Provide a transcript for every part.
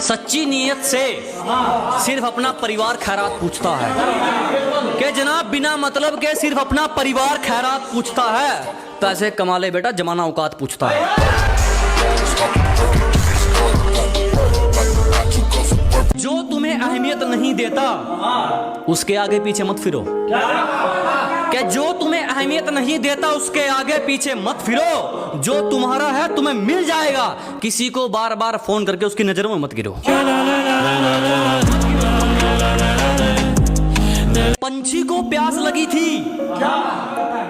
सच्ची नीयत से सिर्फ अपना परिवार खैरात पूछता है कि जनाब बिना मतलब के सिर्फ अपना परिवार खैरात पूछता है। पैसे कमा ले बेटा, जमाना औकात पूछता है। जो तुम्हें अहमियत नहीं देता उसके आगे पीछे मत फिरो। कि जो तुम्हें अहमियत नहीं देता उसके आगे पीछे मत फिरो। जो तुम्हारा है तुम्हें मिल जाएगा। किसी को बार बार फोन करके उसकी नजरों में मत गिरो। पंछी को प्यास लगी थी,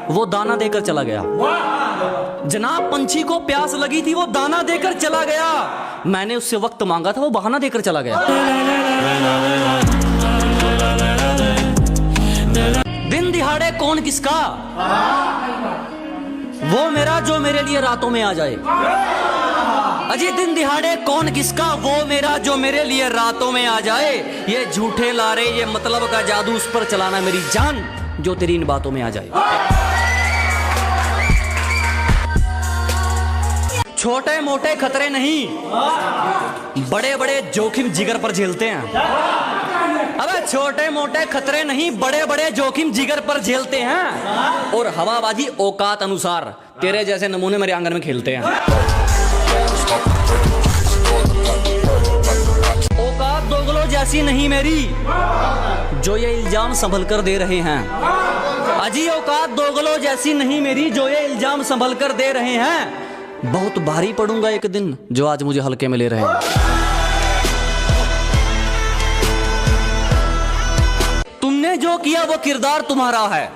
वो दाना देकर चला गया। जनाब पंछी को प्यास लगी थी, वो दाना देकर चला गया। मैंने उससे वक्त मांगा था, वो बहाना देकर चला गया। दिन दिहाड़े कौन किसका, वो मेरा जो मेरे लिए रातों में आ जाए। अजी दिन दिहाड़े कौन किसका, वो मेरा जो मेरे लिए रातों में आ जाए। ये झूठे लारे, ये मतलब का जादू, उस पर चलाना मेरी जान जो तेरी इन बातों में आ जाए। छोटे मोटे खतरे नहीं, बड़े बड़े जोखिम जिगर पर झेलते हैं। अबे छोटे मोटे खतरे नहीं, बड़े बड़े जोखिम जिगर पर झेलते हैं। और हवाबाजी औकात अनुसार तेरे जैसे नमूने मेरे आंगन में खेलते हैं। औकात दोगलो जैसी नहीं मेरी जो ये इल्जाम संभल कर दे रहे हैं। अजी औकात दोगलो जैसी नहीं मेरी जो ये इल्जाम संभल कर दे रहे हैं। बहुत भारी पड़ूंगा एक दिन जो आज मुझे हल्के में ले रहे हैं। तुमने जो किया वो किरदार तुम्हारा है।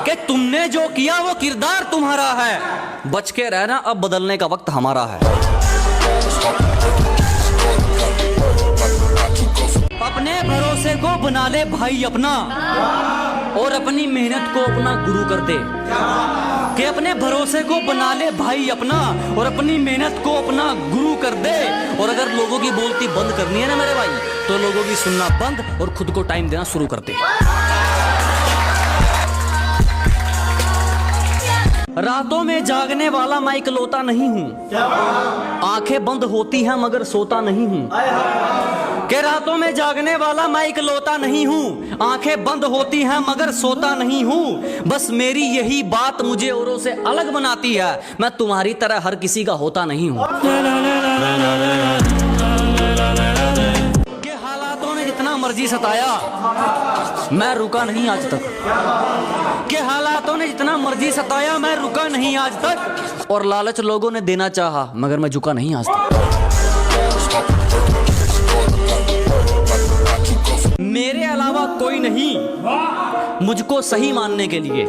कि तुमने जो किया वो किरदार तुम्हारा है। बच के रहना, अब बदलने का वक्त हमारा है। अपने भरोसे को बना ले भाई अपना, और अपनी मेहनत को अपना गुरु कर दे। कि अपने भरोसे को बना ले भाई अपना, और अपनी मेहनत को अपना गुरु कर दे। और अगर लोगों की बोलती बंद करनी है ना मेरे भाई, तो लोगों की सुनना बंद और खुद को टाइम देना शुरू कर दे। रातों में जागने वाला मैं इकलौता नहीं हूँ। आंखें बंद होती हैं मगर सोता नहीं हूँ। कि रातों में जागने वाला मैं इकलौता नहीं हूँ। आंखें बंद होती हैं मगर सोता नहीं हूँ। बस मेरी यही बात मुझे औरों से अलग बनाती है। मैं तुम्हारी तरह हर किसी का होता नहीं हूँ। कि हालातों ने जितना मर्जी सताया मैं रुका नहीं आज तक। कि हालातों ने जितना मर्जी सताया मैं रुका नहीं आज तक। और लालच लोगों ने देना चाहा मगर मैं झुका नहीं आज तक। मेरे अलावा कोई नहीं मुझको सही मानने के लिए।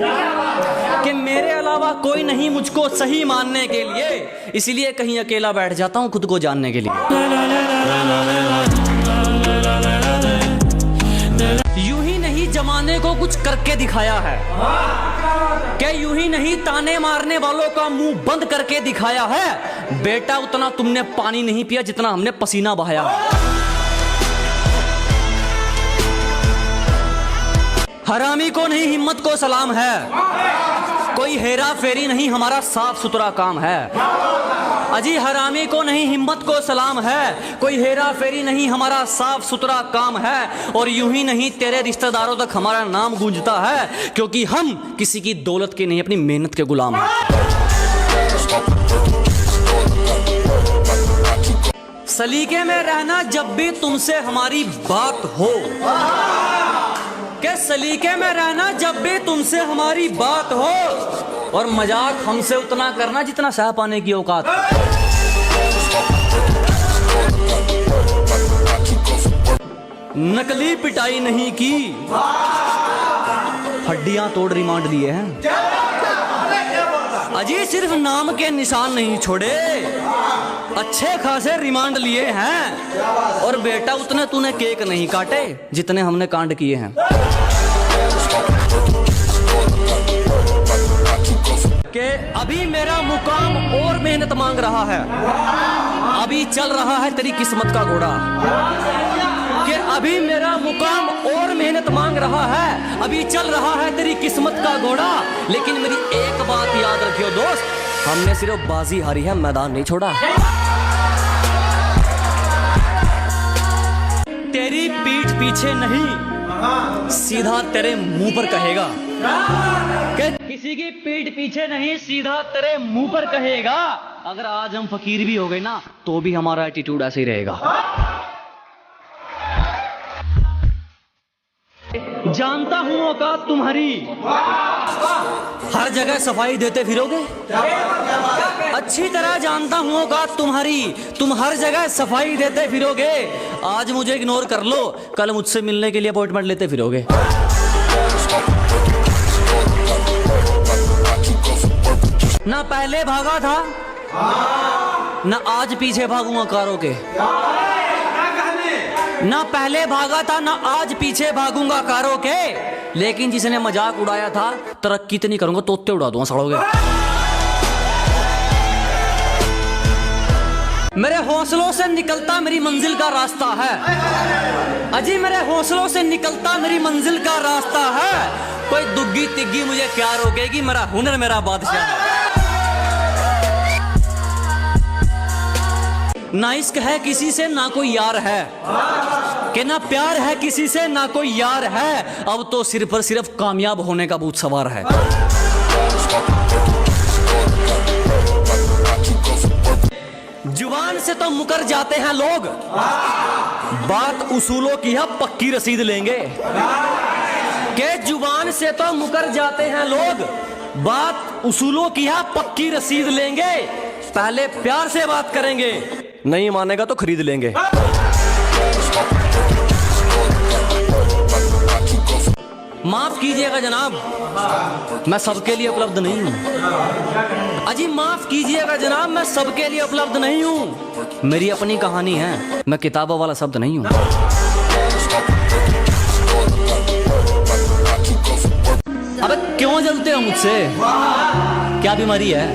कि मेरे अलावा कोई नहीं मुझको सही मानने के लिए। इसलिए कहीं अकेला बैठ जाता हूँ खुद को जानने के लिए। यूं ही नहीं जमाने को कुछ करके दिखाया है। क्या यूं ही नहीं ताने मारने वालों का मुंह बंद करके दिखाया है। बेटा उतना तुमने पानी नहीं पिया जितना हमने पसीना बहाया है। हरामी को नहीं हिम्मत को सलाम है। कोई हेरा फेरी नहीं हमारा साफ सुथरा काम है। अजी हरामी को नहीं हिम्मत को सलाम है। कोई हेरा फेरी नहीं हमारा साफ सुथरा काम है। और यूं ही नहीं तेरे रिश्तेदारों तक हमारा नाम गूंजता है। क्योंकि हम किसी की दौलत के नहीं अपनी मेहनत के गुलाम हैं। सलीके में रहना जब भी तुमसे हमारी बात हो। के सलीके में रहना जब भी तुमसे हमारी बात हो। और मजाक हमसे उतना करना जितना सह पाने की औकात। नकली पिटाई नहीं की, हड्डियां तोड़ रिमांड लिए हैं। अजी सिर्फ नाम के निशान नहीं छोड़े, अच्छे खासे रिमांड लिए हैं। और बेटा उतने तूने केक नहीं काटे जितने हमने कांड किए हैं। कि अभी मेरा मुकाम और मेहनत मांग रहा है। अभी चल रहा है तेरी किस्मत का घोड़ा। कि अभी मेरा मुकाम और मेहनत मांग रहा है। अभी चल रहा है तेरी किस्मत का घोड़ा। लेकिन मेरी एक बात याद रखियो दोस्त, हमने सिर्फ बाजी हारी है, मैदान नहीं छोड़ा। पीछे नहीं सीधा तेरे मुंह पर कहेगा। कि किसी की पीठ पीछे नहीं सीधा तेरे मुंह पर कहेगा। अगर आज हम फकीर भी हो गए ना तो भी हमारा एटीट्यूड ऐसे ही रहेगा। जानता हूं औकात तुम्हारी, हर जगह सफाई देते फिरोगे। अच्छी तरह जानता हूं औकात तुम्हारी, तुम हर जगह सफाई देते फिरोगे। आज मुझे इग्नोर कर लो, कल मुझसे मिलने के लिए अपॉइंटमेंट लेते फिरोगे। ना पहले भागा था ना आज पीछे भागूंगा कारों के। ना पहले भागा था ना आज पीछे भागूंगा कारों के। लेकिन जिसने मजाक उड़ाया था तरक्की तो नहीं करूंगा, तोते उड़ा दूंगा सड़ोगे। मेरे हौसलों से निकलता मेरी मंजिल का रास्ता है। अजी मेरे हौसलों से निकलता मेरी मंजिल का रास्ता है। कोई दुग्गी तिग्गी मुझे क्या रोकेगी, मेरा हुनर मेरा बादशाह है। ना इश्क है किसी से ना कोई यार है, कि ना प्यार है किसी से ना कोई यार है। अब तो सिर पर सिर्फ कामयाब होने का भूत सवार है। जुबान से तो मुकर जाते हैं लोग, बात उसूलों की है पक्की रसीद लेंगे। के जुबान से तो मुकर जाते हैं लोग, बात उसूलों की है पक्की रसीद लेंगे। पहले प्यार से बात करेंगे, नहीं मानेगा तो खरीद लेंगे। माफ कीजिएगा जनाब, मैं सबके लिए उपलब्ध नहीं हूं। अजी माफ कीजिएगा जनाब, मैं सबके लिए उपलब्ध नहीं हूं। मेरी अपनी कहानी है, मैं किताबों वाला शब्द नहीं हूं। अबे क्यों जलते हो मुझसे, क्या बीमारी है?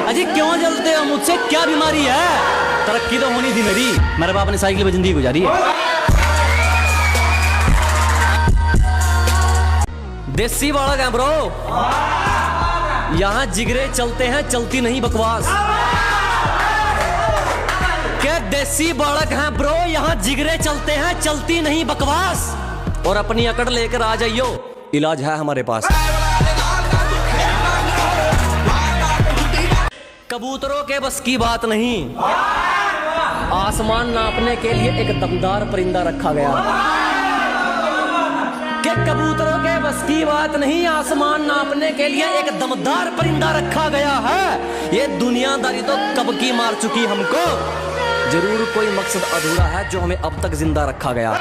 अजी क्यों जलते हो मुझसे, क्या बीमारी है? तरक्की तो होनी थी मेरी, मेरे बाप ने साइकिल पे जिंदगी गुजारी है। देसी बालक हैं ब्रो, यहाँ जिगरे चलते हैं, चलती नहीं बकवास। क्या देसी बालक हैं ब्रो, यहाँ जिगरे चलते हैं, चलती नहीं बकवास। और अपनी अकड़ लेकर आ जाइयो, इलाज है हमारे पास। कबूतरों के बस की बात नहीं, आसमान नापने के लिए एक दमदार परिंदा रखा गया। कि कबूतरों के बस की बात नहीं, आसमान नापने के लिए एक दमदार परिंदा रखा गया है। ये दुनियादारी तो कब की मार चुकी हमको, जरूर कोई मकसद अधूरा है जो हमें अब तक जिंदा रखा गया।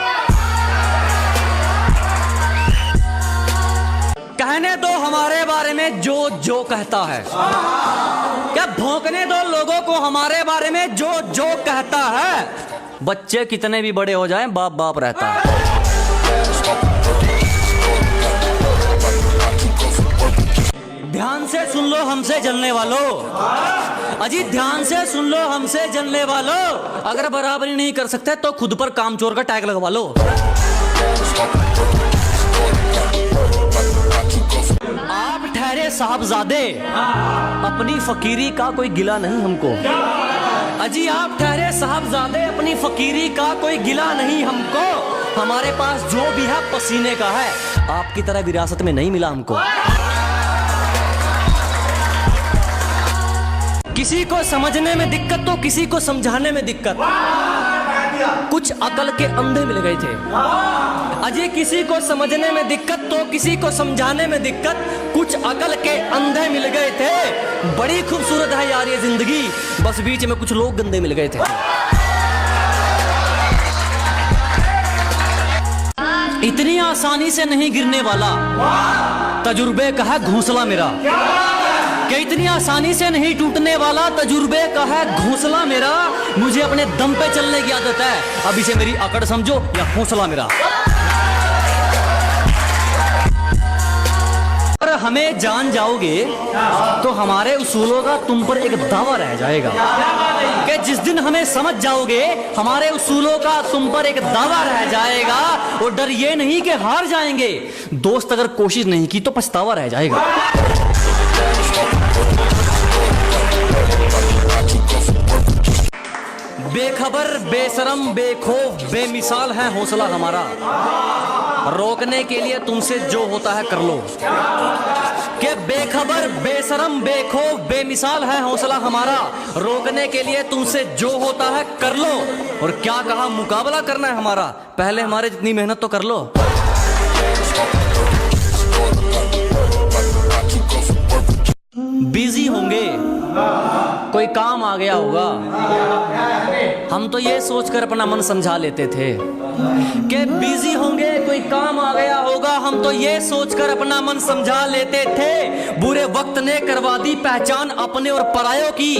कहने दो हमारे बारे में जो जो कहता है, क्या भौंकने दो लोगों को हमारे बारे में जो जो कहता है। बच्चे कितने भी बड़े हो जाएं, बाप बाप रहता है। ध्यान से सुन लो हमसे जलने वालों, अजी ध्यान से सुन लो हमसे जलने वालों। अगर बराबरी नहीं कर सकते तो खुद पर कामचोर का टैग लगवा लो। आप ठहरे साहबजादे, अपनी फकीरी का कोई गिला नहीं हमको। अजी आप ठहरे साहबजादे, अपनी फकीरी का कोई गिला नहीं हमको। हमारे पास जो भी है पसीने का है, आपकी तरह विरासत में नहीं मिला हमको। किसी को समझने में दिक्कत तो किसी को समझाने में दिक्कत। कुछ अकल के अंधे मिल गए थे। अजय किसी को समझने में दिक्कत तो किसी को समझाने में दिक्कत। कुछ अकल के अंधे मिल गए थे। बड़ी खूबसूरत है यार ये जिंदगी, बस बीच में कुछ लोग गंदे मिल गए थे। इतनी आसानी से नहीं गिरने वाला तजुर्बे का है घोंसला मेरा। कि इतनी आसानी से नहीं टूटने वाला तजुर्बे का है घोंसला मेरा। मुझे अपने दम पे चलने की आदत है, अब इसे मेरी अकड़ समझो या हौसला मेरा। अगर हमें जान जाओगे तो हमारे उसूलों का तुम पर एक दावा रह जाएगा। कि जिस दिन हमें समझ जाओगे हमारे उसूलों का तुम पर एक दावा रह जाएगा। और डर ये नहीं कि हार जाएंगे, दोस्त अगर कोशिश नहीं की तो पछतावा रह जाएगा। बेखबर बेशरम बेखौफ बेमिसाल है हौसला हमारा, रोकने के लिए तुमसे जो होता है कर लो। कि बेखबर बेशरम बेखौफ बेमिसाल है हौसला हमारा, रोकने के लिए तुमसे जो होता है कर लो। और क्या कहा, मुकाबला करना है हमारा, पहले हमारे जितनी मेहनत तो कर लो। बिजी होंगे, कोई काम आ गया होगा, हम तो ये सोचकर अपना मन समझा लेते थे कि बिजी होंगे, कोई काम आ गया होगा, हम तो ये सोचकर अपना मन समझा लेते थे। बुरे वक्त ने करवा दी पहचान अपने और परायों की,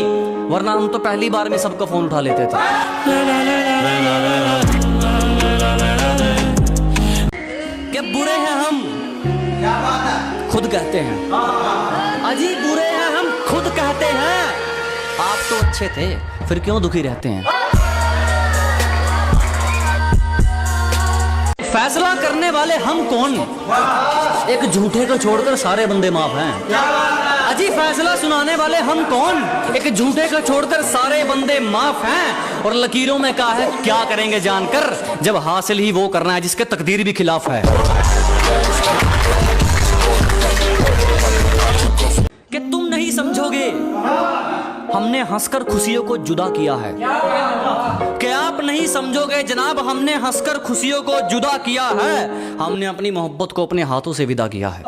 वरना हम तो पहली बार में सबका फोन उठा लेते थे। कि बुरे हैं हम, खुद कहते हैं, अजी बुरे हैं हम खुद कहते हैं। आप तो अच्छे थे, फिर क्यों दुखी रहते हैं? फैसला करने वाले हम कौन, एक झूठे को छोड़कर सारे बंदे माफ हैं। अजी फैसला सुनाने वाले हम कौन, एक झूठे को छोड़कर सारे बंदे माफ हैं। और लकीरों में कहा है क्या करेंगे जानकर, जब हासिल ही वो करना है जिसके तकदीर भी खिलाफ है। कि तुम नहीं समझोगे, हमने हंसकर खुशियों को जुदा किया है। कि आप नहीं समझोगे जनाब, हमने हंसकर खुशियों को जुदा किया है। हमने अपनी मोहब्बत को अपने हाथों से विदा किया है।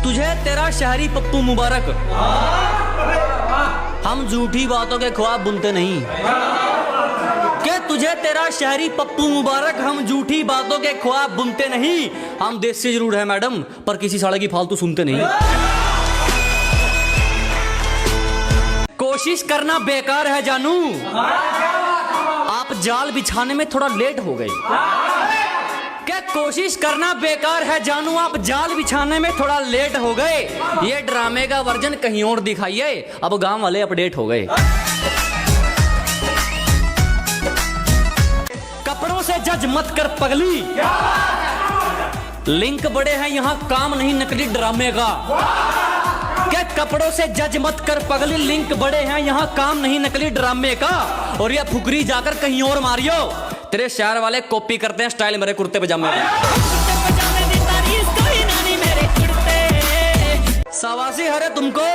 तुझे तेरा शहरी पप्पू मुबारक, हम झूठी बातों के ख्वाब बुनते नहीं। कि तुझे तेरा शहरी पप्पू मुबारक, हम झूठी बातों के ख्वाब बुनते नहीं। हम देसी जरूर है मैडम, पर किसी साले की फालतू सुनते नहीं। कोशिश करना बेकार है जानू, आप जाल बिछाने में थोड़ा लेट हो गए। क्या कोशिश करना बेकार है जानू, आप जाल बिछाने में थोड़ा लेट हो गए। ये ड्रामे का वर्जन कहीं और दिखाइए, अब गांव वाले अपडेट हो गए। कपड़ों से जज मत कर पगली, लिंक बड़े हैं यहाँ, काम नहीं नकली ड्रामे का। क्या कपड़ों से जज मत कर पगली, लिंक बड़े हैं यहाँ, काम नहीं नकली ड्रामे का। और ये फुकरी जाकर कहीं और मारियो, तेरे शहर वाले कॉपी करते हैं स्टाइल मेरे कुर्ते पजामे में। शाबाशी है रे तुमको,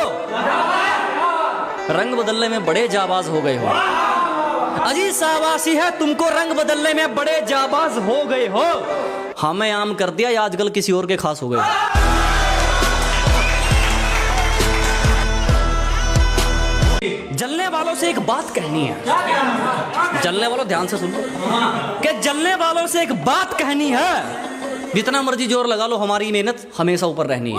रंग बदलने में बड़े जाबाज हो गए हो। अजी शाबाशी है तुमको, रंग बदलने में बड़े जाबाज हो गए हो। हमें आम कर दिया, आजकल किसी और के खास हो गए। जलने वालों से एक बात कहनी है, जलने वालों ध्यान से सुनो, कि जलने वालों से एक बात कहनी है, जितना मर्जी जोर लगा लो, हमारी मेहनत हमेशा ऊपर रहनी है।